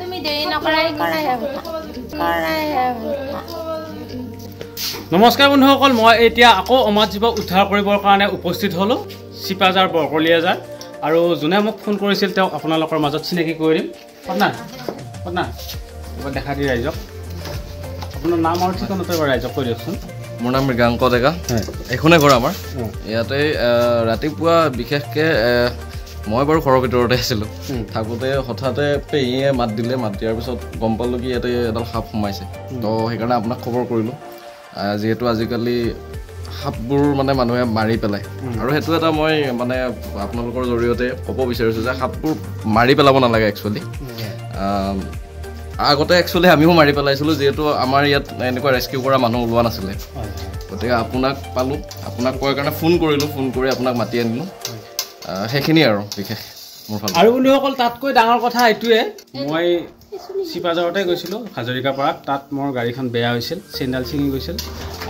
তুমি দেৰি নকৰাই কৰাই নমস্কাৰ বন্ধুসকল, মই এতিয়া আকৌ অমাত জীৱ উদ্ধাৰ কৰিবৰ কাৰণে উপস্থিত হ'লোঁ চিপাজাৰ বৰকলিয়াজাৰ। আৰু যোনে মোক ফোন কৰিছিল তেওঁক আপোনালোকৰ মাজত চিনাকি কৰি দিম। পটনা দেখা দি ৰাইজক আপোনাৰ নাম আৰু ঠিকনাটো এবাৰ ৰাইজক কৈ দিয়কচোন। মোৰ নাম মৃগাংক ডেকা, এইখনে ঘৰ আমাৰ। ইয়াতে ৰাতিপুৱা বিশেষকৈ মই বাৰু ঘৰৰ ভিতৰতে আছিলোঁ, থাকোঁতে হঠাতে পেহীয়ে মাত দিলে। মাত দিয়াৰ পিছত গম পালোঁ কি ইয়াতে এডাল সাপ সোমাইছে। তো সেইকাৰণে আপোনাক খবৰ কৰিলোঁ, যিহেতু আজিকালি সাপবোৰ মানে মানুহে মাৰি পেলায়। আৰু সেইটো এটা মই মানে আপোনালোকৰ জৰিয়তে ক'ব বিচাৰিছোঁ যে সাপবোৰ মাৰি পেলাব নালাগে একচুৱেলি। আগতে একচুৱেলি আমিও মাৰি পেলাইছিলোঁ, যিহেতু আমাৰ ইয়াত এনেকুৱা ৰেস্কিউ কৰা মানুহ ওলোৱা নাছিলে। গতিকে আপোনাক পালোঁ, আপোনাক কোৱাৰ কাৰণে ফোন কৰিলোঁ, ফোন কৰি আপোনাক মাতি আনিলোঁ। সেইখিনিয়ে আৰু বিশেষ মোৰ ফালে। আৰু বন্ধুসকল, তাতকৈ ডাঙৰ কথা এইটোৱে, মই চিপাজাৰতে গৈছিলোঁ হাজৰিকাপাৰাত। তাত মোৰ গাড়ীখন বেয়া হৈছিল, চেইনডাল ছিঙি গৈছিল।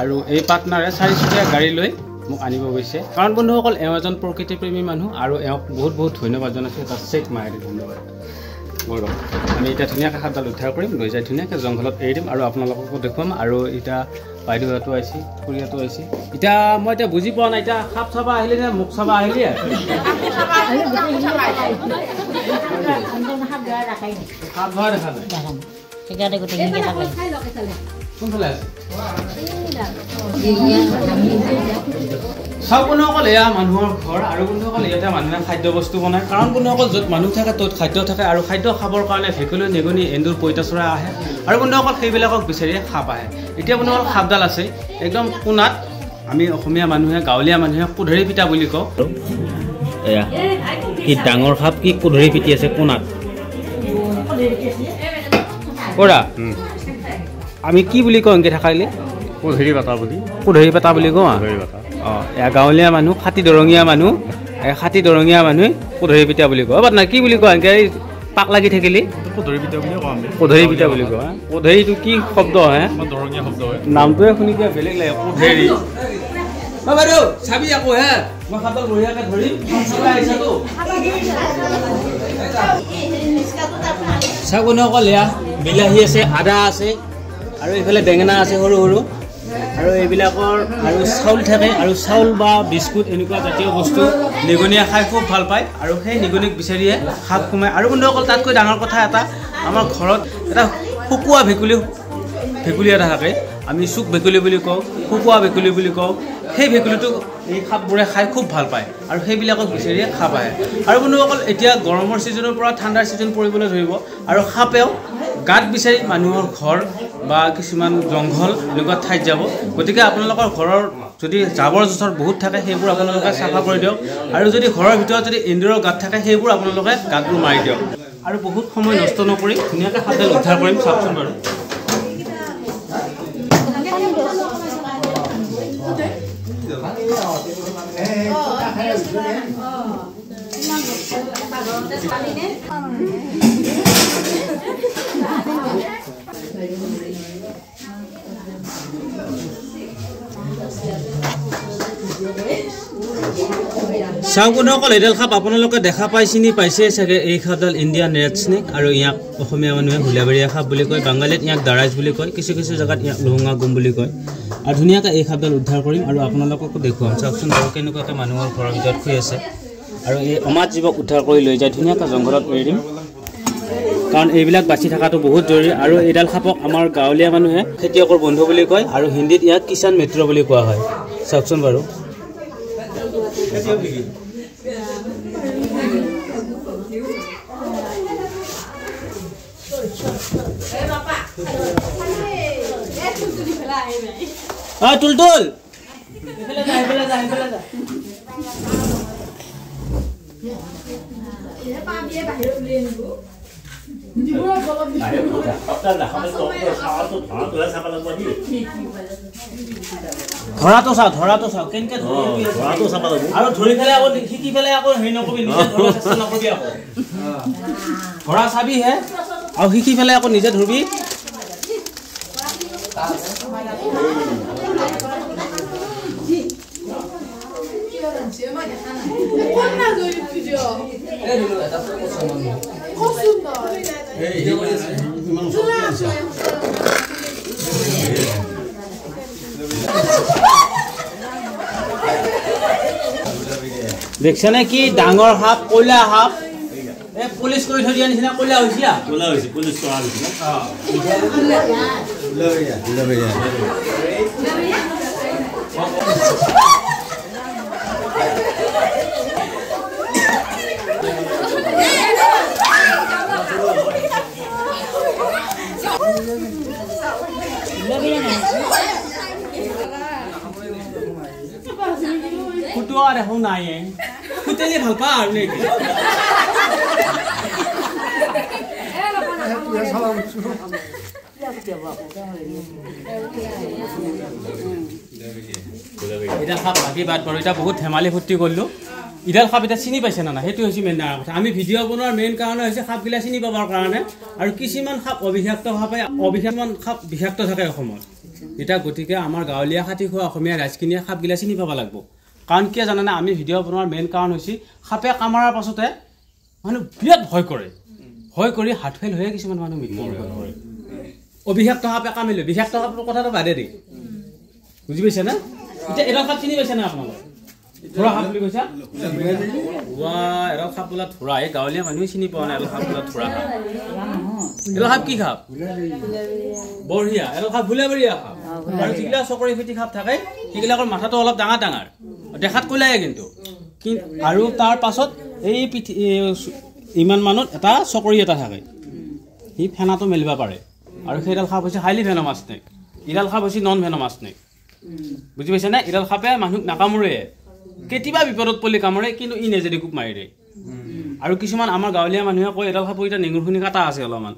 আৰু এই পাৰ্টনাৰে 4চকীয়া গাড়ী লৈ মোক আনিব গৈছে। কাৰণ বন্ধুসকল, এওঁ এজন প্ৰকৃতিপ্ৰেমী মানুহ আৰু এওঁক বহুত বহুত ধন্যবাদ জনাইছোঁ। তাত চেক মাৰি ধন্যবাদ। আমি এতিয়া ধুনীয়াকৈ সাপডাল উদ্ধাৰ কৰিম, লৈ যাই ধুনীয়াকৈ জংঘলত এৰি দিম আৰু আপোনালোককো দেখুৱাম। আৰু এতিয়া বাইদেউহঁতো আহিছে, খুৰীহঁতো আহিছে। এতিয়া মই এতিয়া বুজি পোৱা নাই, এতিয়া সাপ চাব আহিলে নে মোক চাব আহিলে? সাপ ধৰা দেখা নাই, কোনফালে আছে? চাওক বন্ধুসকল, এয়া মানুহৰ ঘৰ। আৰু বন্ধুসকল, ইয়াতে মানুহে খাদ্য বস্তু বনায়। কাৰণ বন্ধুসকল, য'ত মানুহ থাকে ত'ত খাদ্য থাকে। আৰু খাদ্য খাবৰ কাৰণে ভেকুলী, নেগনি, এন্দুৰ, পঁইতাচোৰা আহে। আৰু বন্ধুসকল, সেইবিলাকক বিচাৰিয়ে সাপ আহে। এতিয়া বন্ধুসকল, সাপডাল আছে একদম কোণাত। আমি অসমীয়া মানুহে, গাঁৱলীয়া মানুহে কোধৰি পিতা বুলি কওঁ। এয়া কি ডাঙৰ সাপ, কি কোধৰি পিটি আছে কোণাত। কৰা আমি কি বুলি কওঁ এনেকৈ থাকাইলে? কোধৰি পাতা বুলি, কোধৰি পাতা বুলি কওঁ। এয়া গাঁৱলীয়া মানুহ, খাতি দৰঙীয়া মানুহ, খাতি দৰঙীয়া মানুহে কোধৰি পিতা বুলি কয়। বাট নাই কি বুলি কয় এনেকৈ পাক লাগি থাকিলে? কোধৰি পিতা বুলি কওঁ আমি। কোধৰি পিতা বুলি কওঁ। কোধৰিটো কি শব্দ হয়? দৰঙীয়া শব্দ হয়। নামটোৱে শুনি কিয় বেলেগ লাগে, কোধৰি। বাইদেউ চাবি আকৌ হে, মই সাপডাল বঢ়িয়াকৈ ধৰিম। চাওক বন্ধুসকল, এয়া বিলাহী আছে, আদা আছে, আৰু এইফালে বেঙেনা আছে সৰু সৰু। আৰু এইবিলাকৰ আৰু চাউল থাকে, আৰু চাউল বা বিস্কুট এনেকুৱা জাতীয় বস্তু নিগনিয়ে খাই খুব ভাল পায়। আৰু সেই নিগনিক বিচাৰিয়ে সাপ সোমায়। আৰু বন্ধুসকল, তাতকৈ ডাঙৰ কথা এটা, আমাৰ ঘৰত এটা শুকোৱা ভেকুলী এটা থাকে। আমি চুক ভেকুলী বুলি কওঁ, শুকোৱা ভেকুলী বুলি কওঁ। সেই ভেকুলীটো এই সাপবোৰে খাই খুব ভাল পায়, আৰু সেইবিলাকক বিচাৰিয়ে সাপ আহে। আৰু বন্ধুসকল, এতিয়া গৰমৰ ছিজনৰ পৰা ঠাণ্ডাৰ ছিজন পৰিবলৈ ধৰিব, আৰু সাপেও গাঁত বিচাৰি মানুহৰ ঘৰ বা কিছুমান জংঘল এনেকুৱা ঠাইত যাব। গতিকে আপোনালোকৰ ঘৰৰ যদি জাবৰ জোঁথৰ বহুত থাকে, সেইবোৰ আপোনালোকে চাফা কৰি দিয়ক। আৰু যদি ঘৰৰ ভিতৰত যদি এন্দুৰৰ গাঁত থাকে, সেইবোৰ আপোনালোকে গাঁতবোৰ মাৰি দিয়ক। আৰু বহুত সময় নষ্ট নকৰি ধুনীয়াকৈ সাপডাল উদ্ধাৰ কৰিম। চাওকচোন বাৰু। চাওক বন্ধুসকল, এইডাল সাপ আপোনালোকে দেখা পাই, চিনি পাইছে চাগে। এই সাপডাল ইণ্ডিয়ান ৰেড স্নেক, আৰু ইয়াক অসমীয়া মানুহে হুলীয়াবাৰীয়া সাপ বুলি কয়। বাঙালীত ইয়াক দাৰাইজ বুলি কয়, কিছু কিছু জেগাত ইয়াক লোহঙা গুম বুলি কয়। আৰু ধুনীয়াকৈ এই সাপডাল উদ্ধাৰ কৰিম আৰু আপোনালোককো দেখুৱাম। চাওকচোন বাৰু কেনেকুৱাকৈ মানুহৰ ঘৰৰ ভিতৰত শুই আছে। আৰু এই অমাত জীৱক উদ্ধাৰ কৰি লৈ যায় ধুনীয়াকৈ জংঘলত এৰি দিম, কাৰণ এইবিলাক বাচি থকাটো বহুত জৰুৰী। আৰু এইডাল সাপক আমাৰ গাঁৱলীয়া মানুহে খেতিয়কৰ বন্ধু বুলি কয়, আৰু হিন্দীত ইয়াক কিষাণ মিত্ৰ বুলি কোৱা হয়। চাওকচোন বাৰু। তুল ধৰাটো চাওঁ কেনেকৈ আৰু ধৰি পেলাই আকৌ শিকি পেলাই আকৌ হেৰি নকবি, নিজে ধৰিব চেষ্টা নকৰিবি। আকৌ ধৰা চাবিহে, আৰু শিকি পেলাই আকৌ নিজে ধৰিবি। দেখছানে কি ডাঙৰ সাপ কয়লা সাপ এ পুলিচ কৰি থৈ দিয়া নিচিনা কয়লা হৈছে পুলিচ কৰা নিচিনা Kutua ada hong nai yang, kutua ni hal par ni. Ida khap lagi bat baru ida बहुत धमाली फुट्टी करलो. इधर खाप इधर চিনি পাইছে না না হেতু হইছে মেন কথা আমি ভিডিও বনোৱাৰ মেইন কাৰণ হৈছে খাপ গিলা চিনি পাবৰ কাৰণে আৰু কিছুমান খাপ অবিষাক্ত ভাবে অবিষাক্তমান খাপ বিষাক্ত থাকে অসমত এটা গতিকে আমাৰ গাঁৱলীয়া খাতি খোৱা অসমীয়া ৰাজকিনিয়া খাপ গিলা চিনি পাব লাগিব কাৰণ কি জানা না আমি ভিডিও বনোৱাৰ মেইন কাৰণ হৈছে খাপে কামৰাৰ পাছতে মানুহ বিৰাট ভয় কৰি হাত ফেল হৈ কিছুমান মানুহ মৃত্যু কৰে অবিষাক্ত খাপে কামিলে বিষাক্ত খাপৰ কথাটো বাদে দি বুজি পাইছে না এটা এটা খাপ চিনি পাইছে না আপোনালোকে थोड़ा हाथ ले कैसा वाह एरा खाप बोला थोड़ा ये गावलिया मानुह चिनि पावा ना एरा खाप बोला थोड़ा एरा खाप की खाप बढिया एरा खाप भुले बढिया खाप আৰু যিগিলা চকৰি ফিটি খাপ থাকে সেইগিলাকৰ মাথাটো অলপ ডাঙৰ ডাঙৰ দেখাত কলায়ে কিন্তু আৰু তাৰ পাছত এই ইমান মানত এটা চকৰি এটা থাকে ই ফেনাটো মেলিবা পাৰে আৰু সেইডাল খাপ হৈছে হাইলি ভেনমাছ স্নেক ইডাল খাপ হৈছে নন ভেনমাছ স্নেক বুজি পাইছে না ইডাল খাপে মানুহ নাকামুৰে কেতিয়াবা বিপদত পলি কামৰে কিন্তু ই নেজেদি কুপ মাৰি দে আৰু কিছুমান আমাৰ গাঁৱলীয়া মানুহে কয় এডাল খাপ এটা নেঙুৰ খুনি কাটা আছে অলপমান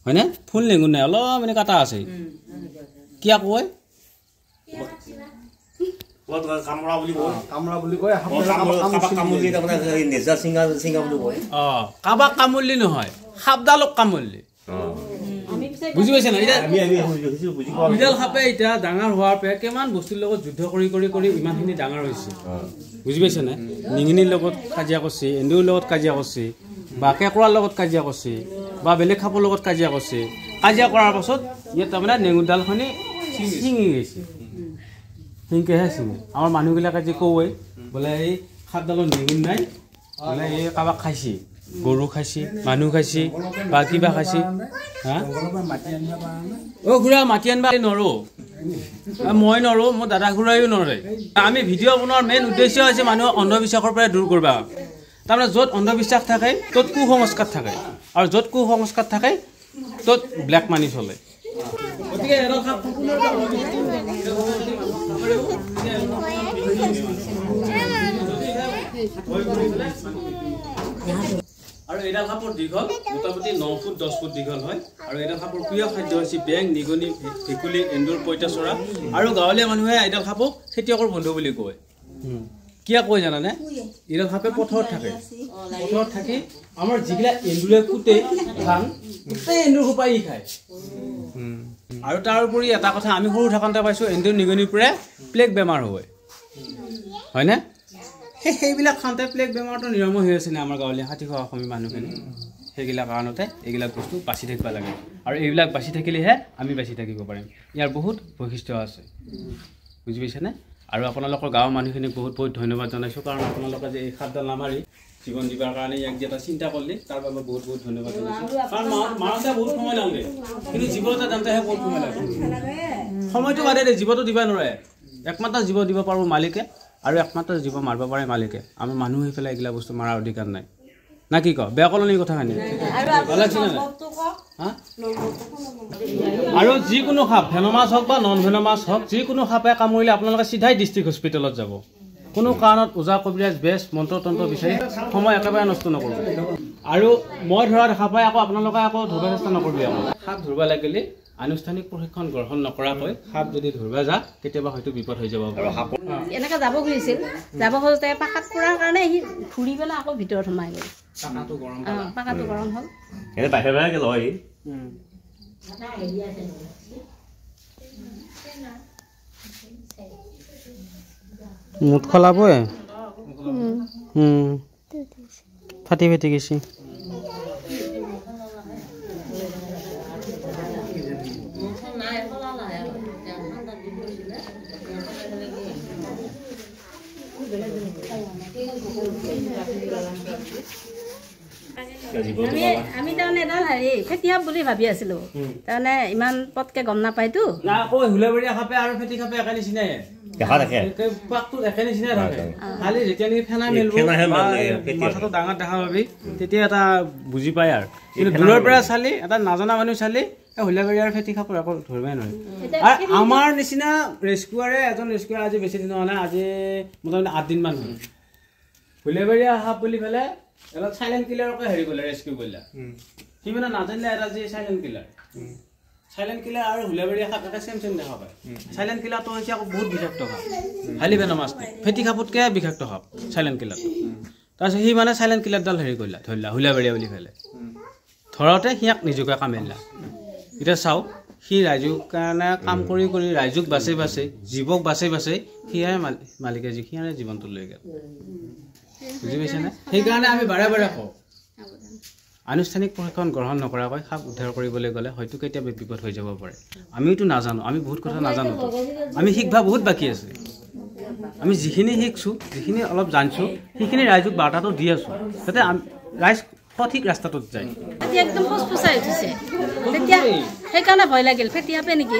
হয়নে ফুল নেঙুৰ নাই অলপ মানে কাটা আছে কিয়া কয় বহুত কামৰা বুলি কয় কাবাক কামুলি তাৰমানে নেজা সিংগা বুলি কয় কাবাক কামুলি নহয় সাপডালক কামুলি বুজি পাইছে না ইডাল খাপে এতিয়া ডাঙৰ হোৱাৰ পে কিমান বস্তুৰ লগত যুদ্ধ কৰি ইমানখিনি ডাঙৰ হৈছে বুজি পাইছে না নিঙিনিৰ লগত কাজিয়া কৰিছে এন্দুৰ লগত কাজিয়া কৰিছে বা কেকৰাৰ লগত কাজিয়া কৰিছে বা বেলেগ খাপৰ লগত কাজিয়া কৰিছে কাজিয়া কৰাৰ পাছত ইয়াত তাৰমানে নেঙুৰডালখনি ছিঙি গৈছে সিংকেহে ছিঙে আমাৰ মানুহবিলাকে যে কয় বোলে এই সাপডালৰ নেঙুৰ নাই বোলে এই কাবাক খাইছে গৰু খাইছে মানুহ খাইছে বা কিবা খাইছে ঘূৰা মাতি আনিবা নৰো মই নৰো মোৰ দাদা ঘূৰাইও নৰে আমি ভিডিঅ' বনোৱাৰ মেইন উদ্দেশ্য হৈছে মানুহক অন্ধবিশ্বাসৰ পৰা দূৰ কৰিব তাৰমানে য'ত অন্ধবিশ্বাস থাকে ত'ত কুসংস্কাৰ থাকে আৰু য'ত কুসংস্কাৰ থাকে ত'ত ব্লেক মানি চলে গতিকে আৰু এডাল খাপৰ দীঘল মোটামুটি 9 ফুট 10 ফুট দীঘল হয় আৰু এডাল খাপৰ প্ৰিয় খাদ্য হৈছে বেং নিগনি ভেকুলি এন্দুৰ পইতাচৰা আৰু গাঁৱলীয়া মানুহে এডাল খাপক খেতিয়কৰ বন্ধু বুলি কয় কিয়া কয় জানানে এডাল খাপে পথৰত থাকি আমাৰ যিগিলা এন্দুৰে কুটে ধান গোটেই এন্দুৰ সোপাই খায় আৰু তাৰ উপৰি এটা কথা আমি সৰু থাকোঁতে পাইছোঁ এন্দুৰ নিগনিৰ পৰা প্লেগ বেমাৰ হয়নে সেইবিলাক খাওঁতে প্লেগ বেমাৰটো নিৰাময় হৈ আছে নে আমাৰ গাঁৱলীয়া খাতি খোৱা অসমীয়া মানুহখিনি সেইগিলা কাৰণতে এইবিলাক বস্তু বাচি থাকিব লাগে আৰু এইবিলাক বাচি থাকিলেহে আমি বাচি থাকিব পাৰিম ইয়াৰ বহুত বৈশিষ্ট্য আছে বুজি পাইছেনে আৰু আপোনালোকৰ গাঁৱৰ মানুহখিনিক বহুত বহুত ধন্যবাদ জনাইছোঁ কাৰণ আপোনালোকে যে এই খাদ্য নামাৰি জীৱন দিবাৰ কাৰণে ইয়াক যে এটা চিন্তা কৰিলে তাৰ বাবে বহুত বহুত ধন্যবাদ জনাইছোঁ কাৰণ মাৰোঁতে বহুত সময় লাগে কিন্তু জীৱ এটা দামতেহে বহুত সময় লাগে সময়টো বাদে দে জীৱটো দিব নোৱাৰে একমাত্ৰ জীৱ দিব পাৰোঁ মালিকে আৰু একমাত্ৰ জীৱ মাৰিব পাৰে মালিকে আমাৰ মানুহ হৈ পেলাই এইগিলা বস্তু মাৰাৰ অধিকাৰ নাই না কি কয় বেয়া কলনি কথা খানি আৰু যিকোনো সাপ ভেনমাছ হওক বা নন ভেনমাছ হওক যিকোনো সাপে কামুৰিলে আপোনালোকে চিধাই ডিষ্ট্ৰিক্ট হস্পিটেলত যাব কোনো কাৰণত ওজা কবিৰাজ বেজ মন্ত্ৰতন্ত্ৰ বিচাৰি সময় একেবাৰে নষ্ট নকৰিব আৰু মই ধৰা দেখা পাই আকৌ আপোনালোকে আকৌ ধৰিব চেষ্টা নকৰিবি আকৌ সাপ ধৰিব লাগিলে আনুষ্ঠানিক প্ৰশিক্ষণ গ্ৰহণ নকৰাকৈ সাপ যদি ধৰিব যা কেতিয়াবা হয়তো বিপদ হৈ যাব এনেকৈ যাব খুজিছিল যাব খোজোঁতে পাকাত পৰাৰ কাৰণে সি ঘূৰি পেলাই আকৌ ভিতৰত সোমাই গ'ল পাকাটো গৰম হ'ল এনে বাহিৰে বাহিৰে লয় মুঠ খলাবই ফাটি ফাটি গেছি আমি তাৰমানে এডাল হেৰি ফেটিসাপ বুলি ভাবি আছিলো তাৰমানে ইমান পটকে গম নাপায়তো আকৌ হুলাবৰীয়া খাপে আৰু ফেটি খাপে একে নিচিনাই দেখা থাকে পাকটো একে নিচিনাই থাকে খালি যেতিয়া নেকি ফেনা মেলিব মাথাটো ডাঙৰ দেখা পাবি তেতিয়া এটা বুজি পায় আৰু কিন্তু দূৰৰ পৰা চালি এটা নাজনা মানুহ চালি হুলাবৰী আৰু ফেটি খাপৰ আকৌ ধৰিবই নোৱাৰে আৰু আমাৰ নিচিনা ৰেস্কুৱাৰে এজন ৰেস্কুৱাৰ আজি বেছি দিন হোৱা নাই আজি মোটামুটি 8 দিনমান হ'ল হুলাবৰীয়া সাপ বুলি পেলাই এটা সাইলেন্ট কিলাৰকে হেৰি কৰিলে ৰেস্কিউ কৰিলে সি মানে নাজানিলে এটা যে সাইলেন্ট কিলাৰ আৰু হুলাবৰীয়া সাপ এটা চেম দেখা পায় সাইলেন্ট কিলাৰটো হৈছে আকৌ বহুত বিষাক্ত সাপ হালি বেনামাছ ফেটি খাপতকৈ বিষাক্ত সাপ সাইলেন্ট কিলাৰটো তাৰপিছত সি মানে সাইলেন্ট কিলাৰডাল হেৰি কৰিলা ধৰিলা হুলাবৰীয়া বুলি পেলাই ধৰতে সিয়াক নিজকে কামিলা এতিয়া চাওক সি ৰাইজৰ কাৰণে কাম কৰি কৰি ৰাইজক বাচি বাচি জীৱক বাচি বাচি সিয়াই মালিকে যিখিনিয়ে জীৱনটো লৈ গ'ল বুজি পাইছেনে সেইকাৰণে আমি বাৰে বাৰে কওঁ আনুষ্ঠানিক প্ৰশিক্ষণ গ্ৰহণ নকৰাকৈ সাপ উদ্ধাৰ কৰিবলৈ গ'লে হয়তো কেতিয়াবা বিপদ হৈ যাব পাৰে আমিওতো নাজানো আমি বহুত কথা নাজানো আমি শিকিবা বহুত বাকী আছে আমি যিখিনি শিকছোঁ যিখিনি অলপ জানিছোঁ সেইখিনি ৰাইজক বাৰ্তাটো দি আছোঁ যাতে ৰাইজ সঠিক ৰাস্তাটোত যায় একদম ফুচফুচাই উঠিছে তেতিয়া সেইকাৰণে ভয় লাগিল ফেটিসাপে নেকি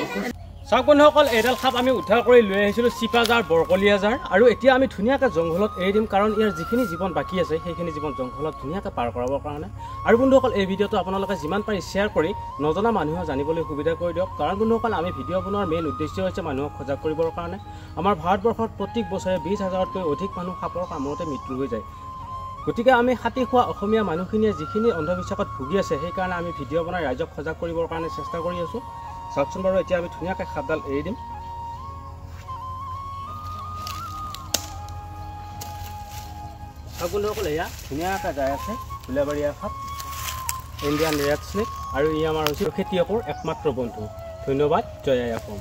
চাওক বন্ধুসকল এইডাল সাপ আমি উদ্ধাৰ কৰি লৈ আহিছিলোঁ চিপাজাৰ বৰকলীয়াজাৰ আৰু এতিয়া আমি ধুনীয়াকৈ জংঘলত এৰি দিম কাৰণ ইয়াৰ যিখিনি জীৱন বাকী আছে সেইখিনি জীৱন জংঘলত ধুনীয়াকৈ পাৰ কৰাবৰ কাৰণে আৰু বন্ধুসকল এই ভিডিঅ'টো আপোনালোকে যিমান পাৰি শ্বেয়াৰ কৰি নজনা মানুহে জানিবলৈ সুবিধা কৰি দিয়ক কাৰণ বন্ধুসকল আমি ভিডিঅ' বনোৱাৰ মেইন উদ্দেশ্য হৈছে মানুহক সজাগ কৰিবৰ কাৰণে আমাৰ ভাৰতবৰ্ষত প্ৰত্যেক বছৰে 20,000তকৈ অধিক মানুহ সাপৰ কামোৰতে মৃত্যু হৈ যায় গতিকে আমি হাতী খোৱা অসমীয়া মানুহখিনিয়ে যিখিনি অন্ধবিশ্বাসত ভুগি আছে সেইকাৰণে আমি ভিডিঅ' বনাই ৰাইজক সজাগ কৰিবৰ কাৰণে চেষ্টা কৰি আছোঁ চাওকচোন বাৰু এতিয়া আমি ধুনীয়াকৈ সাপডাল এৰি দিম বন্ধুসকল এয়া ধুনীয়াকৈ যাই আছে হুলাবৰীয়া সাপ ইণ্ডিয়ান ৰেড স্নেক আৰু ই আমাৰ হৈছে খেতিয়কৰ একমাত্ৰ বন্ধু ধন্যবাদ জয় আই অসম